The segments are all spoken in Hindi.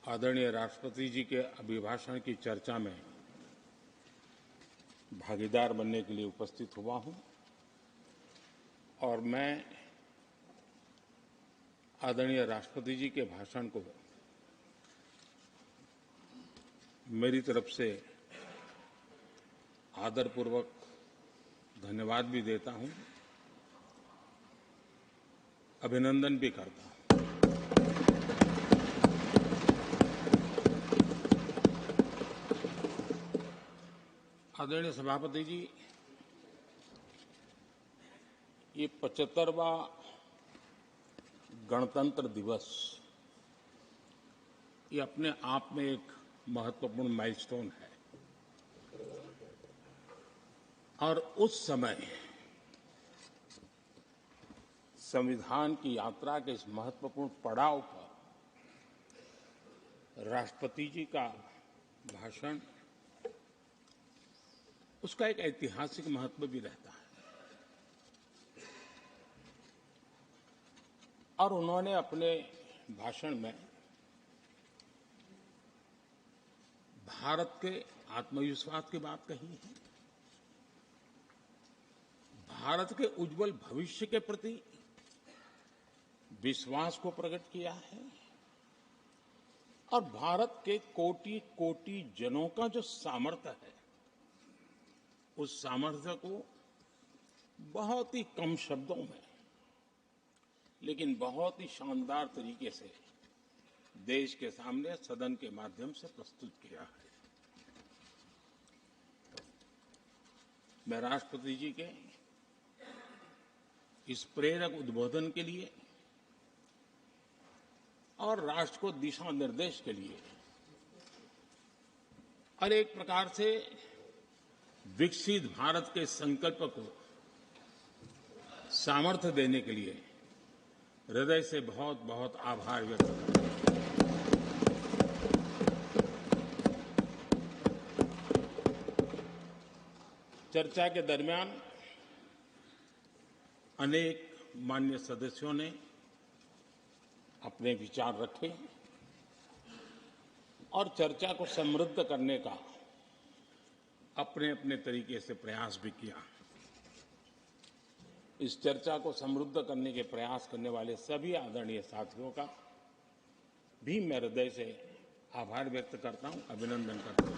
आदरणीय राष्ट्रपति जी के अभिभाषण की चर्चा में भागीदार बनने के लिए उपस्थित हुआ हूं और मैं आदरणीय राष्ट्रपति जी के भाषण को मेरी तरफ से आदरपूर्वक धन्यवाद भी देता हूं, अभिनंदन भी करता हूं। आदरणीय सभापति जी, ये 75वां गणतंत्र दिवस ये अपने आप में एक महत्वपूर्ण माइलस्टोन है और उस समय संविधान की यात्रा के इस महत्वपूर्ण पड़ाव पर राष्ट्रपति जी का भाषण उसका एक ऐतिहासिक महत्व भी रहता है और उन्होंने अपने भाषण में भारत के आत्मविश्वास की बात कही है, भारत के उज्जवल भविष्य के प्रति विश्वास को प्रकट किया है और भारत के कोटि कोटि जनों का जो सामर्थ्य है उस सामर्थ्य को बहुत ही कम शब्दों में लेकिन बहुत ही शानदार तरीके से देश के सामने सदन के माध्यम से प्रस्तुत किया है। मैं राष्ट्रपति जी के इस प्रेरक उद्बोधन के लिए और राष्ट्र को दिशा निर्देश के लिए और एक प्रकार से विकसित भारत के संकल्प को सामर्थ्य देने के लिए हृदय से बहुत बहुत आभार व्यक्त करता हूं। चर्चा के दरमियान अनेक माननीय सदस्यों ने अपने विचार रखे और चर्चा को समृद्ध करने का अपने अपने तरीके से प्रयास भी किया। इस चर्चा को समृद्ध करने के प्रयास करने वाले सभी आदरणीय साथियों का भी मैं हृदय से आभार व्यक्त करता हूं, अभिनंदन करता हूं।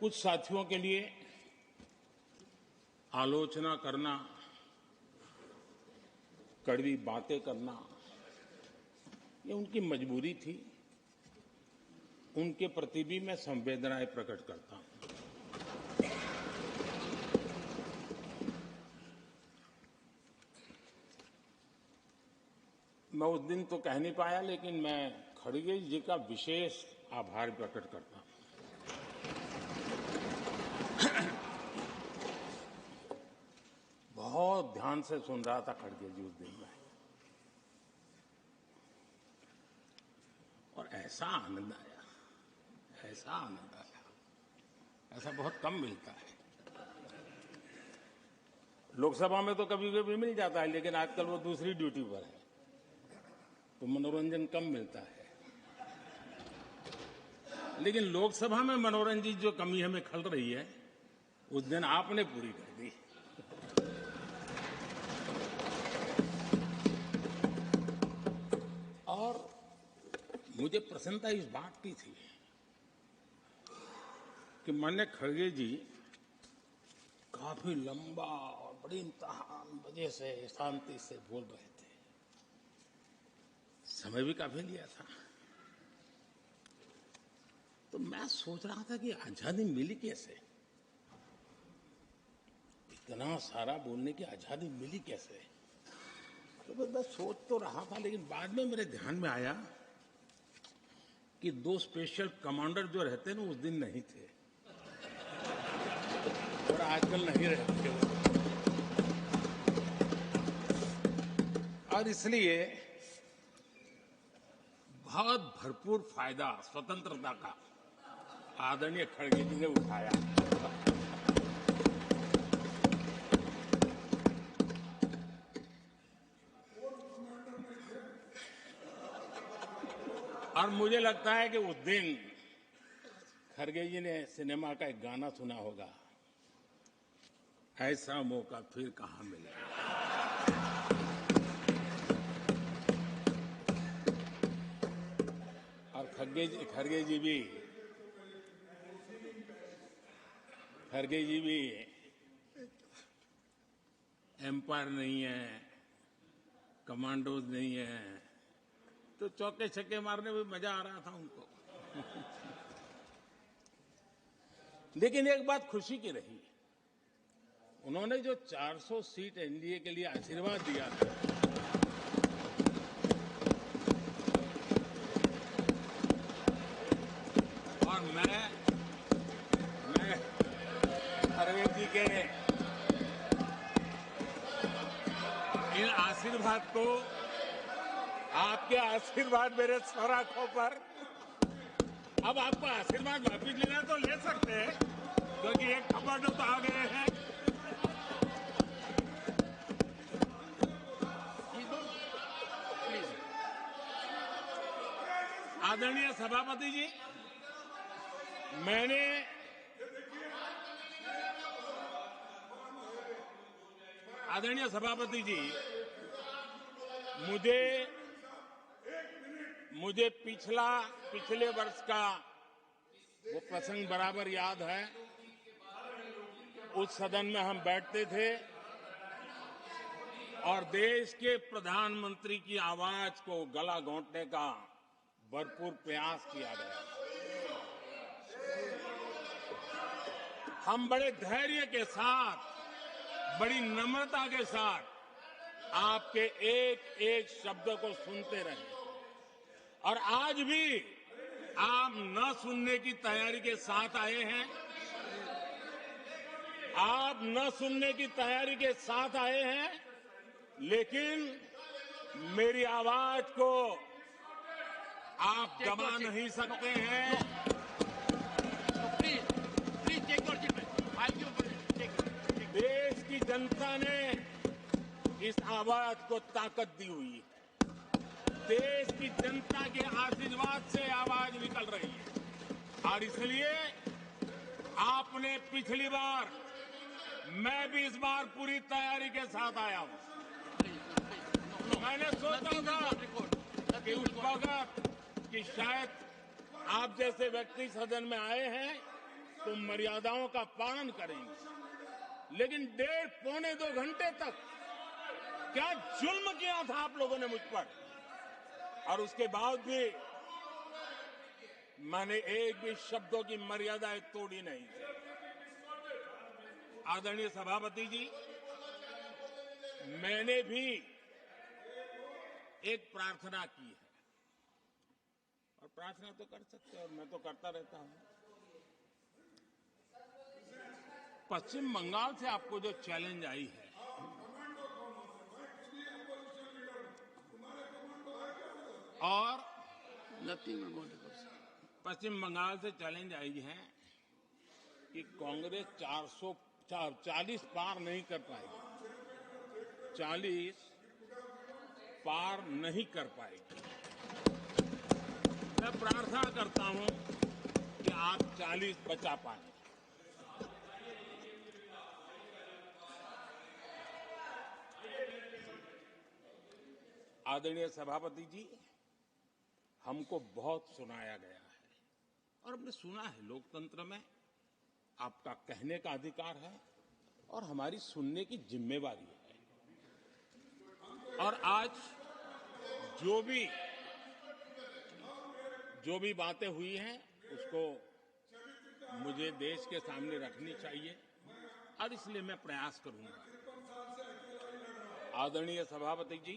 कुछ साथियों के लिए आलोचना करना, कड़वी बातें करना, ये उनकी मजबूरी थी, उनके प्रति भी मैं संवेदनाएं प्रकट करता हूं। मैं उस दिन तो कह नहीं पाया, लेकिन मैं खड़गे जी का विशेष आभार प्रकट करता हूं। बहुत ध्यान से सुन रहा था खड़गे जी उस दिन में और ऐसा आनंद आया, ऐसा बहुत कम मिलता है। लोकसभा में तो कभी कभी मिल जाता है, लेकिन आजकल वो दूसरी ड्यूटी पर है तो मनोरंजन कम मिलता है। लेकिन लोकसभा में मनोरंजन की जो कमी हमें खल रही है उस दिन आपने पूरी कर दी। और मुझे प्रसन्नता इस बात की थी कि माननीय खड़गे जी काफी लंबा और बड़ी इम्तिहान वजह से शांति से बोल रहे थे, समय भी काफी लिया था। तो मैं सोच रहा था कि आजादी मिली कैसे, इतना सारा बोलने की आजादी मिली कैसे। तो मैं सोच तो रहा था, लेकिन बाद में मेरे ध्यान में आया कि दो स्पेशल कमांडर जो रहते हैं ना उस दिन नहीं थे और आजकल नहीं रहते वो, और इसलिए बहुत भरपूर फायदा स्वतंत्रता का आदरणीय खड़गे जी ने उठाया। और मुझे लगता है कि उस दिन खरगे जी ने सिनेमा का एक गाना सुना होगा, ऐसा मौका फिर कहां मिलेगा। और खरगे जी भी एम्पायर नहीं है, कमांडोज नहीं है, तो चौके छक्के मारने में मजा आ रहा था उनको। लेकिन एक बात खुशी की रही, उन्होंने जो 400 सीट एनडीए के लिए आशीर्वाद दिया था, और मैं खरगे जी के इन आशीर्वाद को, आपके आशीर्वाद मेरे सर आंखों पर, अब आपको आशीर्वाद वापिस लेना तो ले सकते हैं, क्योंकि एक कमांडो तो आ गए हैं। आदरणीय सभापति जी, आदरणीय सभापति जी, मुझे पिछले वर्ष का वो प्रसंग बराबर याद है। उस सदन में हम बैठते थे और देश के प्रधानमंत्री की आवाज को गला घोंटने का भरपूर प्रयास किया गया। हम बड़े धैर्य के साथ, बड़ी नम्रता के साथ आपके एक एक शब्द को सुनते रहे, और आज भी आप न सुनने की तैयारी के साथ आए हैं। आप न सुनने की तैयारी के साथ आए हैं, लेकिन मेरी आवाज को आप दबा नहीं सकते हैं। देश की जनता ने इस आवाज को ताकत दी हुई है। देश की जनता के आशीर्वाद से आवाज निकल रही है, और इसलिए आपने पिछली बार, मैं भी इस बार पूरी तैयारी के साथ आया हूं। मैंने सोचा था कि उस वक्त कि शायद आप जैसे व्यक्ति सदन में आए हैं तो मर्यादाओं का पालन करेंगे, लेकिन 1.5-2 घंटे तक क्या जुल्म किया था आप लोगों ने मुझ पर, और उसके बाद भी मैंने एक भी शब्दों की मर्यादा तोड़ी नहीं। आदरणीय सभापति जी, मैंने भी एक प्रार्थना की है, और प्रार्थना तो कर सकते हैं, और मैं तो करता रहता हूं। पश्चिम बंगाल से आपको जो चैलेंज आई है, और पश्चिम बंगाल से चैलेंज आई है कि कांग्रेस 440 पार नहीं कर पाएगी, 40 पार नहीं कर पाएगी। मैं प्रार्थना करता हूं कि आप 40 बचा पाए। आदरणीय सभापति जी, हमको बहुत सुनाया गया है, और हमने सुना है। लोकतंत्र में आपका कहने का अधिकार है, और हमारी सुनने की जिम्मेवारी है। और आज जो भी बातें हुई हैं, उसको मुझे देश के सामने रखनी चाहिए, और इसलिए मैं प्रयास करूंगा। आदरणीय सभापति जी,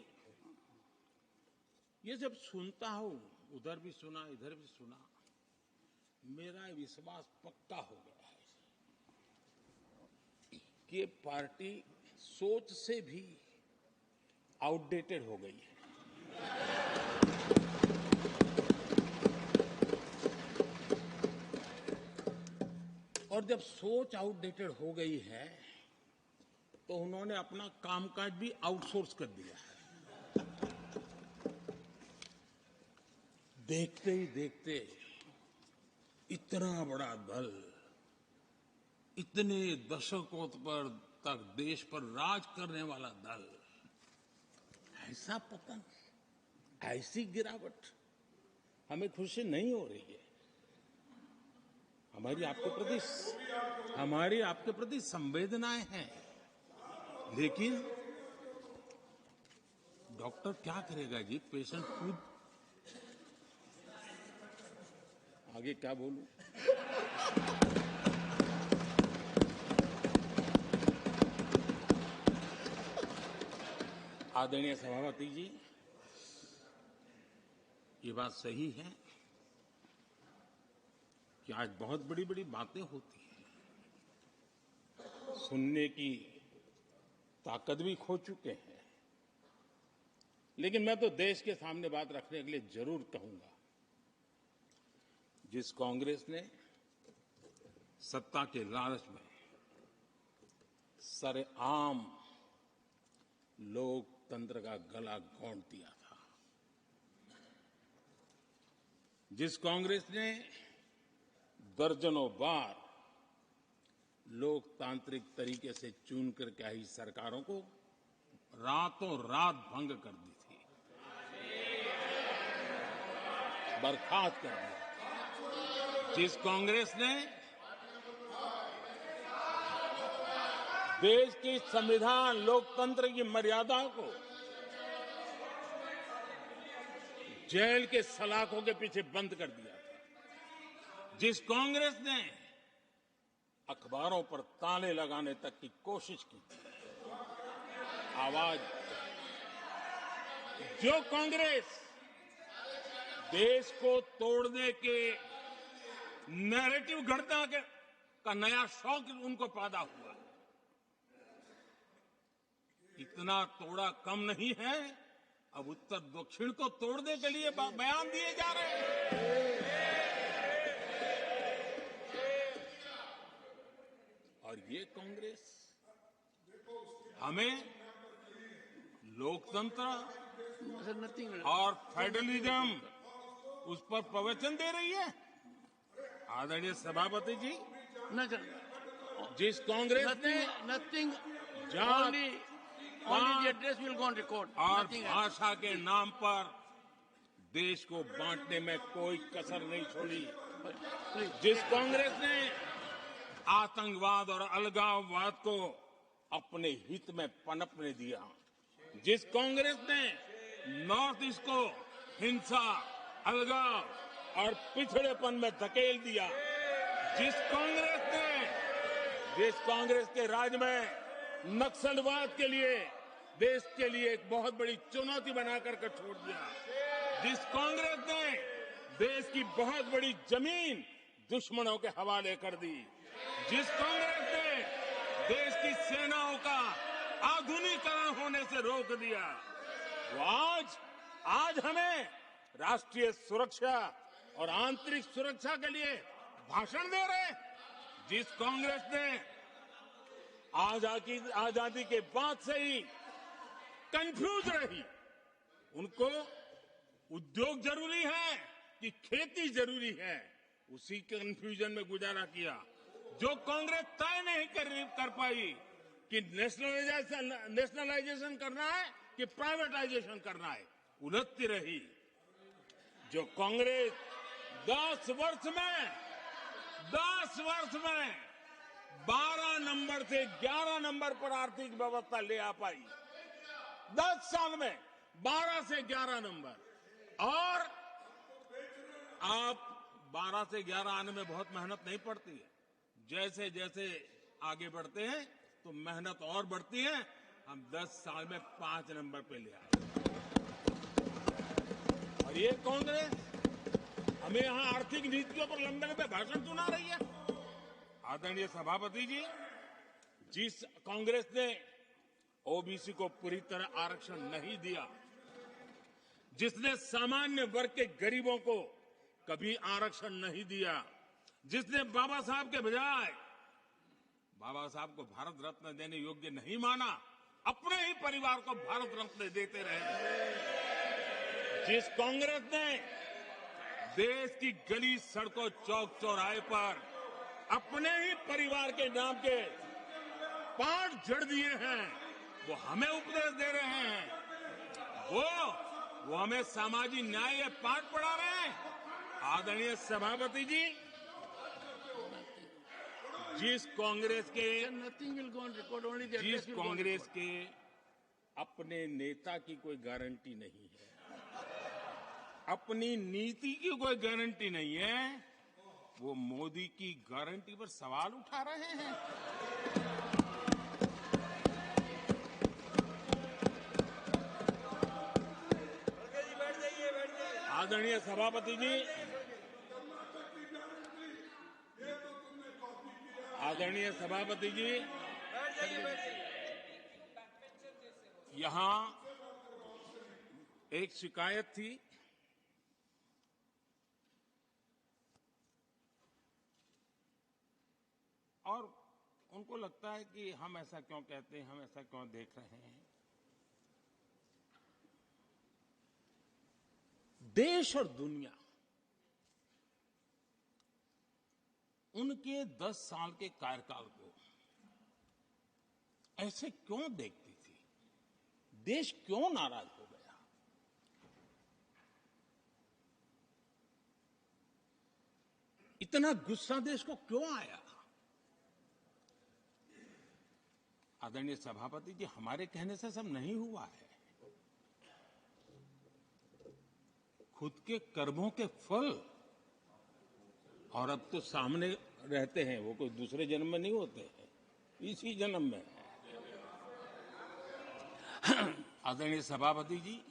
ये जब सुनता हूं, उधर भी सुना, इधर भी सुना, मेरा विश्वास पक्का हो गया है कि ये पार्टी सोच से भी आउटडेटेड हो गई है। और जब सोच आउटडेटेड हो गई है, तो उन्होंने अपना कामकाज भी आउटसोर्स कर दिया है। देखते ही देखते इतना बड़ा दल, इतने दशकों पर तक देश पर राज करने वाला दल, ऐसा पतन, ऐसी गिरावट, हमें खुशी नहीं हो रही है। हमारी आपके प्रति संवेदनाएं हैं, लेकिन डॉक्टर क्या करेगा जी? पेशेंट खुद आगे क्या बोलूं? आदरणीय सभापति जी, ये बात सही है कि आज बहुत बड़ी बड़ी बातें होती हैं, सुनने की ताकत भी खो चुके हैं। लेकिन मैं तो देश के सामने बात रखने के लिए जरूर कहूंगा, जिस कांग्रेस ने सत्ता के लालच में सरेआम लोकतंत्र का गला घोंट दिया था, जिस कांग्रेस ने दर्जनों बार लोकतांत्रिक तरीके से चुन करके आई सरकारों को रातों रात भंग कर दी थी, बर्खास्त कर दिया, जिस कांग्रेस ने देश की संविधान लोकतंत्र की मर्यादाओं को जेल के सलाखों के पीछे बंद कर दिया था, जिस कांग्रेस ने अखबारों पर ताले लगाने तक की कोशिश की थी, आवाज, जो कांग्रेस देश को तोड़ने के नैरेटिव घड़ना का नया शौक उनको पैदा हुआ, इतना तोड़ा कम नहीं है, अब उत्तर दक्षिण को तोड़ने के लिए बयान दिए जा रहे हैं। और ये कांग्रेस हमें लोकतंत्र और फेडरलिज्म उस पर प्रवचन दे रही है। आदरणीय सभापति जी, जिस कांग्रेस ने नथिंग और भाषा के नाम पर देश को बांटने में कोई कसर नहीं छोड़ी, जिस कांग्रेस ने आतंकवाद और अलगाववाद को अपने हित में पनपने दिया, जिस कांग्रेस ने नॉर्थ ईस्ट को हिंसा, अलगाव और पिछड़ेपन में धकेल दिया, जिस कांग्रेस के राज में नक्सलवाद के लिए देश के लिए एक बहुत बड़ी चुनौती बनाकर के छोड़ दिया, जिस कांग्रेस ने देश की बहुत बड़ी जमीन दुश्मनों के हवाले कर दी, जिस कांग्रेस ने देश की सेनाओं का आधुनिकीकरण होने से रोक दिया, वो आज हमें राष्ट्रीय सुरक्षा और आंतरिक सुरक्षा के लिए भाषण दे रहे। जिस कांग्रेस ने आजादी के बाद से ही कंफ्यूज रही, उनको उद्योग जरूरी है कि खेती जरूरी है, उसी कंफ्यूजन में गुजारा किया। जो कांग्रेस तय नहीं कर पाई कि नेशनलाइजेशन करना है कि प्राइवेटाइजेशन करना है, उलझती रही। जो कांग्रेस 10 वर्ष में 12 नंबर से 11 नंबर पर आर्थिक व्यवस्था ले आ पाई, 10 साल में 12 से 11 नंबर, और आप 12 से 11 आने में बहुत मेहनत नहीं पड़ती है, जैसे जैसे आगे बढ़ते हैं तो मेहनत और बढ़ती है। हम 10 साल में 5 नंबर पे ले आए, और ये कांग्रेस हमें यहां आर्थिक नीतियों पर लंबे लंबे भाषण सुना रही है। आदरणीय सभापति जी, जिस कांग्रेस ने ओबीसी को पूरी तरह आरक्षण नहीं दिया, जिसने सामान्य वर्ग के गरीबों को कभी आरक्षण नहीं दिया, जिसने बाबा साहब के बजाय बाबा साहब को भारत रत्न देने योग्य नहीं माना, अपने ही परिवार को भारत रत्न देते रहे, जिस कांग्रेस ने देश की गली सड़कों चौक चौराहे पर अपने ही परिवार के नाम के पाठ जड़ दिए हैं, वो हमें उपदेश दे रहे हैं। वो हमें सामाजिक न्याय के पाठ पढ़ा रहे हैं। आदरणीय सभापति जी, जिस कांग्रेस के अपने नेता की कोई गारंटी नहीं है, अपनी नीति की कोई गारंटी नहीं है, वो मोदी की गारंटी पर सवाल उठा रहे हैं। आदरणीय सभापति जी, आदरणीय सभापति जी, यहां एक शिकायत थी। और उनको लगता है कि हम ऐसा क्यों कहते हैं, हम ऐसा क्यों देख रहे हैं। देश और दुनिया उनके 10 साल के कार्यकाल को ऐसे क्यों देखती थी? देश क्यों नाराज हो गया? इतना गुस्सा देश को क्यों आया? आदरणीय सभापति जी, हमारे कहने से सब नहीं हुआ है। खुद के कर्मों के फल और अब तो सामने रहते हैं, वो कोई दूसरे जन्म में नहीं होते हैं, इसी जन्म में। आदरणीय सभापति जी,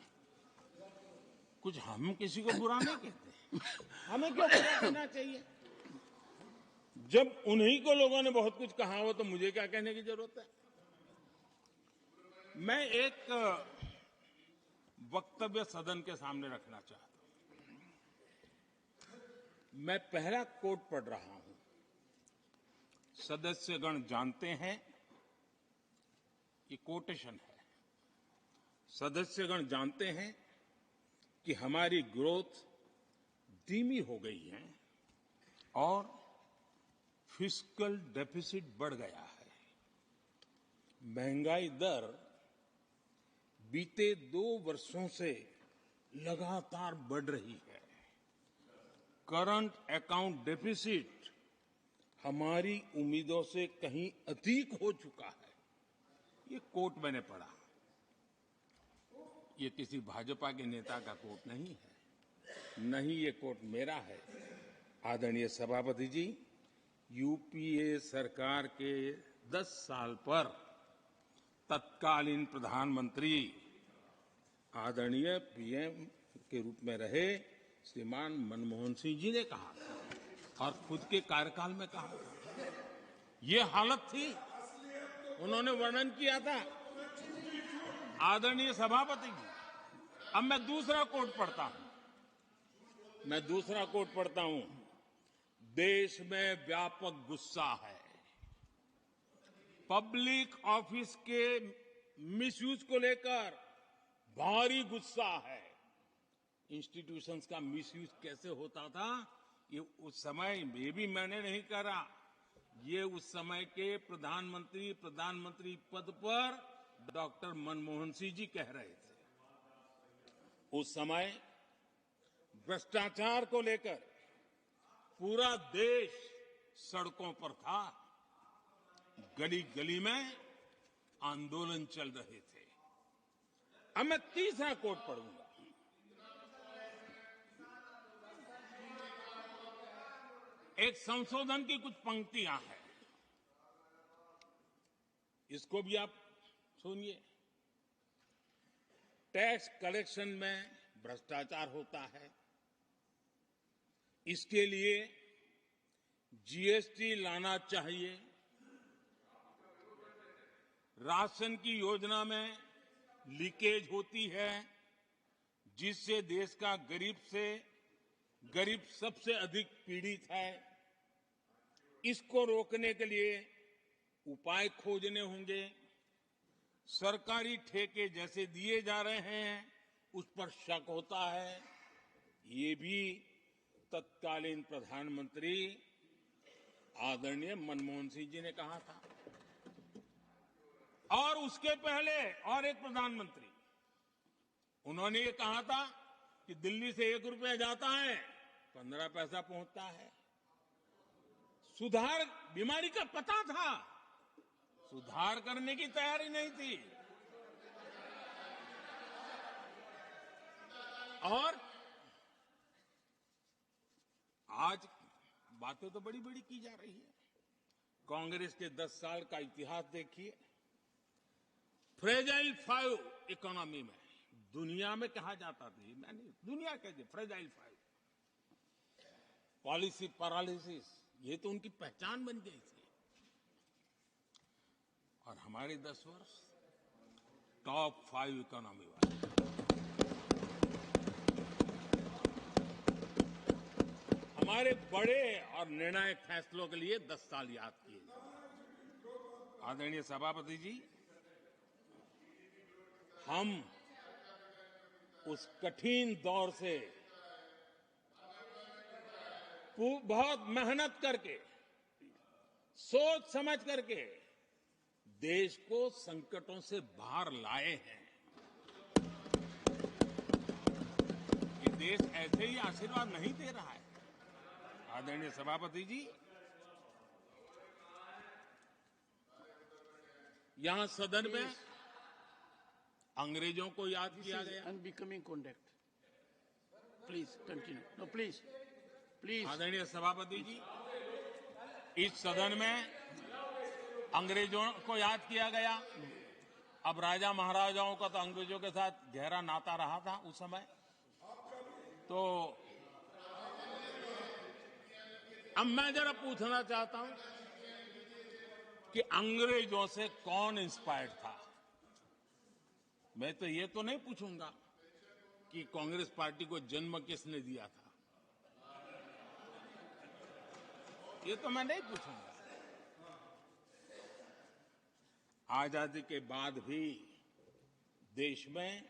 कुछ हम किसी को बुरा नहीं कहते, हमें क्यों बुरा कहना चाहिए? जब उन्हीं को लोगों ने बहुत कुछ कहा हो तो मुझे क्या कहने की जरूरत है? मैं एक वक्तव्य सदन के सामने रखना चाहता हूं। मैं पहला कोट पढ़ रहा हूं। सदस्यगण जानते हैं, ये कोटेशन है। सदस्यगण जानते हैं कि हमारी ग्रोथ धीमी हो गई है और फिस्कल डेफिसिट बढ़ गया है। महंगाई दर बीते 2 वर्षों से लगातार बढ़ रही है। करंट अकाउंट डेफिसिट हमारी उम्मीदों से कहीं अधिक हो चुका है। ये कोट मैंने पढ़ा। ये किसी भाजपा के नेता का कोट नहीं है, नहीं ये कोट मेरा है। आदरणीय सभापति जी, यूपीए सरकार के 10 साल पर तत्कालीन प्रधानमंत्री आदरणीय पीएम के रूप में रहे श्रीमान मनमोहन सिंह जी ने कहा था और खुद के कार्यकाल में कहा था। ये हालत थी, उन्होंने वर्णन किया था। आदरणीय सभापति जी, अब मैं दूसरा कोट पढ़ता हूं। देश में व्यापक गुस्सा है, पब्लिक ऑफिस के मिसयूज को लेकर भारी गुस्सा है। इंस्टीट्यूशंस का मिसयूज कैसे होता था, ये उस समय ये भी मैंने नहीं करा, ये उस समय के प्रधानमंत्री पद पर डॉक्टर मनमोहन सिंह जी कह रहे थे। उस समय भ्रष्टाचार को लेकर पूरा देश सड़कों पर था, गली गली में आंदोलन चल रहे थे। अब मैं तीसरा कोट पढ़ूंगा। एक संशोधन की कुछ पंक्तियां हैं, इसको भी आप सुनिए। टैक्स कलेक्शन में भ्रष्टाचार होता है, इसके लिए जीएसटी लाना चाहिए। राशन की योजना में लीकेज होती है, जिससे देश का गरीब सबसे अधिक पीड़ित है। इसको रोकने के लिए उपाय खोजने होंगे। सरकारी ठेके जैसे दिए जा रहे हैं, उस पर शक होता है। ये भी तत्कालीन प्रधानमंत्री आदरणीय मनमोहन सिंह जी ने कहा था। और उसके पहले और एक प्रधानमंत्री, उन्होंने ये कहा था कि दिल्ली से 1 रुपया जाता है 15 पैसा पहुंचता है। सुधार, बीमारी का पता था, सुधार करने की तैयारी नहीं थी। और आज बातें तो बड़ी बड़ी की जा रही है। कांग्रेस के 10 साल का इतिहास देखिए। फ्रेजाइल 5 इकोनॉमी में दुनिया में कहा जाता था, मैंने दुनिया कहती फ्रेजाइल 5, पॉलिसी पैरालिसिस, ये तो उनकी पहचान बन गई थी। और हमारे 10 वर्ष टॉप 5 इकोनॉमी वाले। हमारे बड़े और निर्णायक फैसलों के लिए 10 साल याद किए जाएंगे। आदरणीय सभापति जी, हम उस कठिन दौर से बहुत मेहनत करके, सोच समझ करके देश को संकटों से बाहर लाए हैं। ये देश ऐसे ही आशीर्वाद नहीं दे रहा है। आदरणीय सभापति जी, यहां सदन में अंग्रेजों को याद किया गया। Unbecoming conduct, please continue. No please please. आदरणीय सभापति जी, इस सदन में अंग्रेजों को याद किया गया। अब राजा महाराजाओं का तो अंग्रेजों के साथ गहरा नाता रहा था उस समय। तो अब मैं जरा पूछना चाहता हूं कि अंग्रेजों से कौन इंस्पायर्ड था। मैं तो ये तो नहीं पूछूंगा कि कांग्रेस पार्टी को जन्म किसने दिया था, ये तो मैं नहीं पूछूंगा। आजादी के बाद भी देश में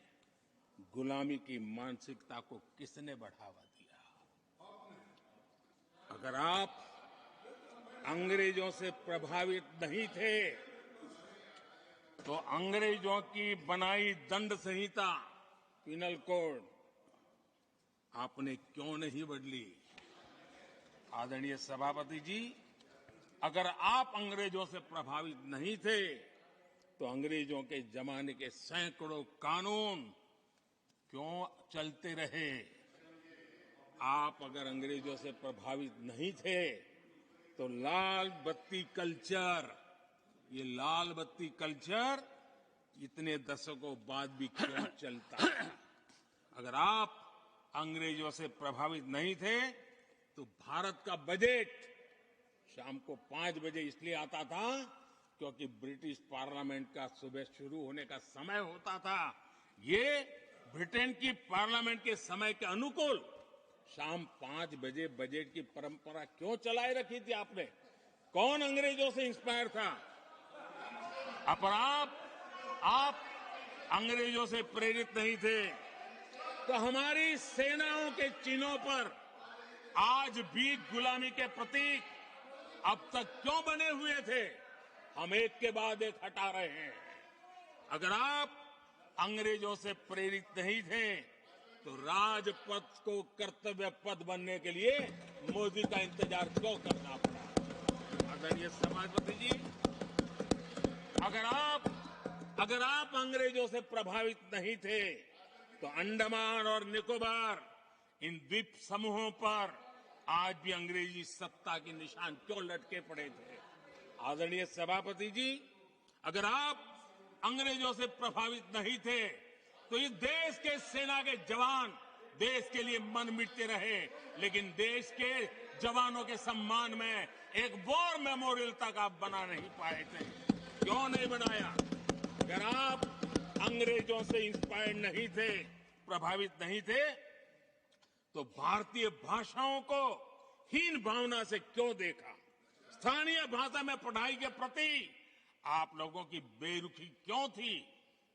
गुलामी की मानसिकता को किसने बढ़ावा दिया। अगर आप अंग्रेजों से प्रभावित नहीं थे तो अंग्रेजों की बनाई दंड संहिता, पिनल कोड, आपने क्यों नहीं बदली। आदरणीय सभापति जी, अगर आप अंग्रेजों से प्रभावित नहीं थे तो अंग्रेजों के जमाने के सैकड़ों कानून क्यों चलते रहे। आप अगर अंग्रेजों से प्रभावित नहीं थे तो लाल बत्ती कल्चर, ये लाल बत्ती कल्चर इतने दशकों बाद भी क्यों चलता है। अगर आप अंग्रेजों से प्रभावित नहीं थे तो भारत का बजट शाम को 5 बजे इसलिए आता था क्योंकि ब्रिटिश पार्लियामेंट का सुबह शुरू होने का समय होता था। ये ब्रिटेन की पार्लियामेंट के समय के अनुकूल शाम 5 बजे बजट की परंपरा क्यों चलाए रखी थी आपने। कौन अंग्रेजों से इंस्पायर था। पर आप अंग्रेजों से प्रेरित नहीं थे तो हमारी सेनाओं के चिन्हों पर आज भी गुलामी के प्रतीक अब तक क्यों बने हुए थे। हम एक के बाद एक हटा रहे हैं। अगर आप अंग्रेजों से प्रेरित नहीं थे तो राजपथ को कर्तव्य पथ बनने के लिए मोदी का इंतजार क्यों करना पड़ा। आदरणीय सभापति जी, अगर आप अंग्रेजों से प्रभावित नहीं थे तो अंडमान और निकोबार, इन द्वीप समूहों पर आज भी अंग्रेजी सत्ता के निशान क्यों लटके पड़े थे। आदरणीय सभापति जी, अगर आप अंग्रेजों से प्रभावित नहीं थे तो इस देश के सेना के जवान देश के लिए मन मिटते रहे, लेकिन देश के जवानों के सम्मान में एक वॉर मेमोरियल तक आप बना नहीं पाए थे। क्यों नहीं बनाया। अगर आप अंग्रेजों से इंस्पायर्ड नहीं थे, प्रभावित नहीं थे तो भारतीय भाषाओं को हीन भावना से क्यों देखा। स्थानीय भाषा में पढ़ाई के प्रति आप लोगों की बेरुखी क्यों थी।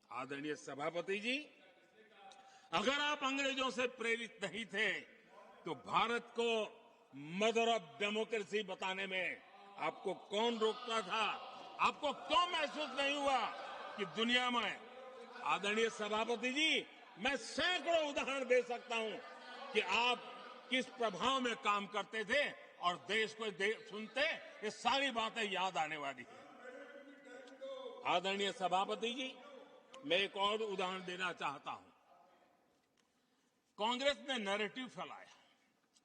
आदरणीय सभापति जी, अगर आप अंग्रेजों से प्रेरित नहीं थे तो भारत को मदर ऑफ डेमोक्रेसी बताने में आपको कौन रोकता था? आपको क्यों महसूस नहीं हुआ कि दुनिया में, आदरणीय सभापति जी, मैं सैकड़ों उदाहरण दे सकता हूं कि आप किस प्रभाव में काम करते थे और देश को सुनते ये सारी बातें याद आने वाली है। आदरणीय सभापति जी, मैं एक और उदाहरण देना चाहता हूं। कांग्रेस ने नैरेटिव फैलाया